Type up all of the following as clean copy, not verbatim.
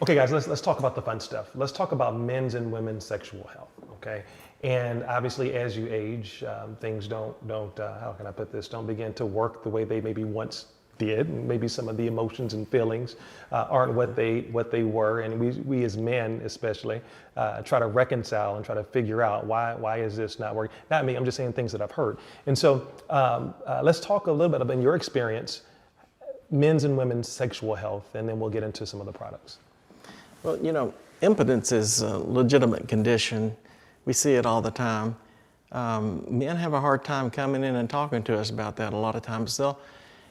Okay, guys, let's talk about the fun stuff. Let's talk about men's and women's sexual health. Okay, and obviously, as you age, things don't how can I put this? Don't begin to work the way they maybe once did. And maybe some of the emotions and feelings aren't what they were, and we as men especially try to reconcile and try to figure out why is this not working? Not me. I'm just saying things that I've heard. And so let's talk a little bit about your experience, men's and women's sexual health, and then we'll get into some of the products. Well, impotence is a legitimate condition. We see it all the time. Men have a hard time coming in and talking to us about that a lot of times.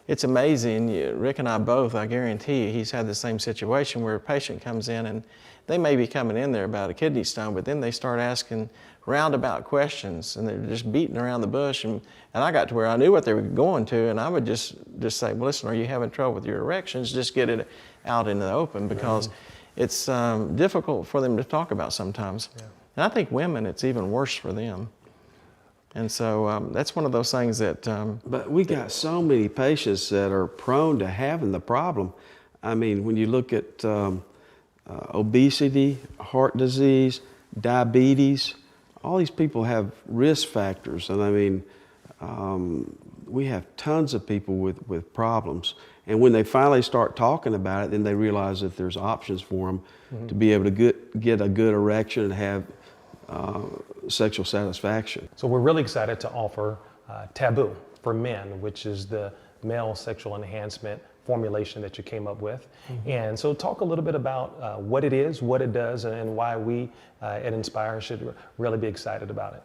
It's amazing. Rick and I both, I guarantee you, he's had the same situation where a patient comes in and they may be coming in there about a kidney stone, but then they start asking roundabout questions and they're just beating around the bush. And I got to where I knew what they were going to, and I would just say, well, listen, are you having trouble with your erections? Just get it out in the open, because it's difficult for them to talk about sometimes. Yeah. And I think women, it's even worse for them. And so that's one of those things that... but we got so many patients that are prone to having the problem. I mean, when you look at obesity, heart disease, diabetes, all these people have risk factors. And I mean, we have tons of people with problems. And when they finally start talking about it, then they realize that there's options for them to be able to get a good erection and have sexual satisfaction. So we're really excited to offer Taboo for Men, which is the male sexual enhancement formulation that you came up with. And so talk a little bit about what it is, what it does, and why we at Inspire should really be excited about it.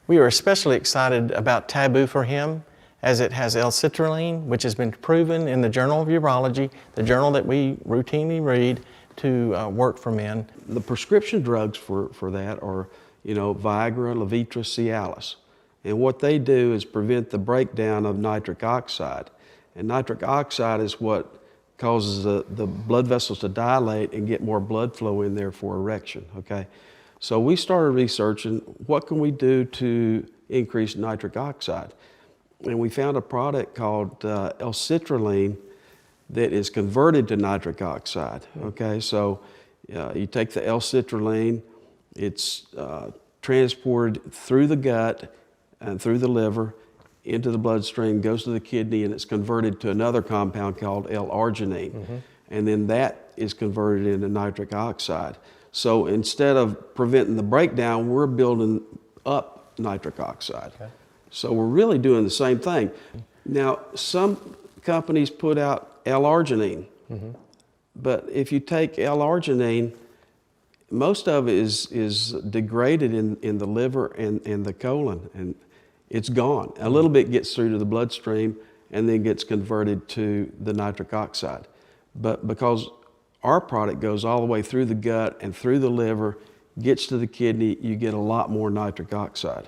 We are especially excited about Taboo for Him, as it has L-citrulline, which has been proven in the Journal of Urology, the journal that we routinely read, to work for men. The prescription drugs for that are, Viagra, Levitra, Cialis. And what they do is prevent the breakdown of nitric oxide. And nitric oxide is what causes the blood vessels to dilate and get more blood flow in there for erection, okay? So we started researching what can we do to increase nitric oxide. And we found a product called L-citrulline that is converted to nitric oxide, okay? So you take the L-citrulline, it's transported through the gut and through the liver into the bloodstream, goes to the kidney, and it's converted to another compound called L-arginine. And then that is converted into nitric oxide. So instead of preventing the breakdown, we're building up nitric oxide. Okay. So we're really doing the same thing. Now, some companies put out L-arginine, but if you take L-arginine, most of it is degraded in the liver and the colon, and it's gone. A little bit gets through to the bloodstream and then gets converted to the nitric oxide. But because our product goes all the way through the gut and through the liver, gets to the kidney, you get a lot more nitric oxide.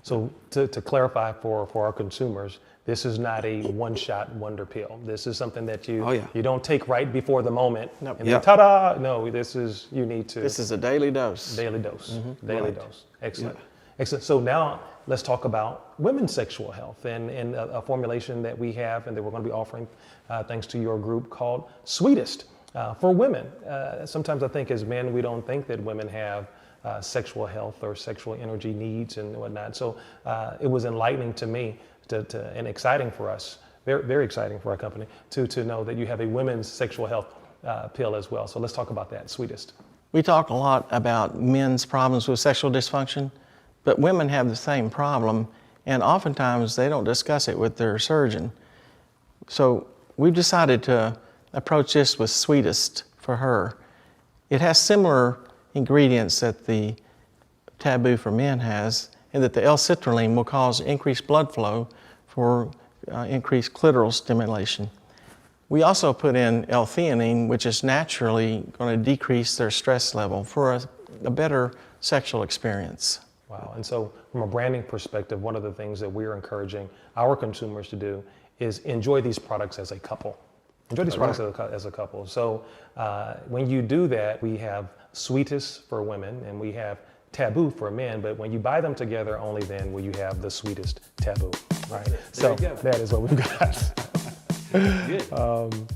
So to clarify for our consumers, this is not a one-shot wonder pill. This is something that you don't take right before the moment. Nope. And then ta-da! No, this is a daily dose. Daily dose. Daily dose. Excellent. Yeah. Excellent. So now let's talk about women's sexual health and a formulation that we have and that we're going to be offering thanks to your group called Sweetest for women. Sometimes I think as men we don't think that women have sexual health or sexual energy needs and whatnot. So it was enlightening to me and exciting for us, very, very exciting for our company to know that you have a women's sexual health pill as well. So let's talk about that, Sweetest. We talk a lot about men's problems with sexual dysfunction, but women have the same problem, and oftentimes they don't discuss it with their surgeon. So we've decided to approach this with Sweetest for her. It has similar ingredients that the Taboo for Men has, and that the L-citrulline will cause increased blood flow for increased clitoral stimulation. We also put in L-theanine, which is naturally going to decrease their stress level for a better sexual experience. Wow. And so from a branding perspective, one of the things that we're encouraging our consumers to do is enjoy these products as a couple. Enjoy these products as a couple. So when you do that, we have Sweetest for women and we have Taboo for men, but when you buy them together, only then will you have the Sweetest Taboo, right? So that is what we've got. Good.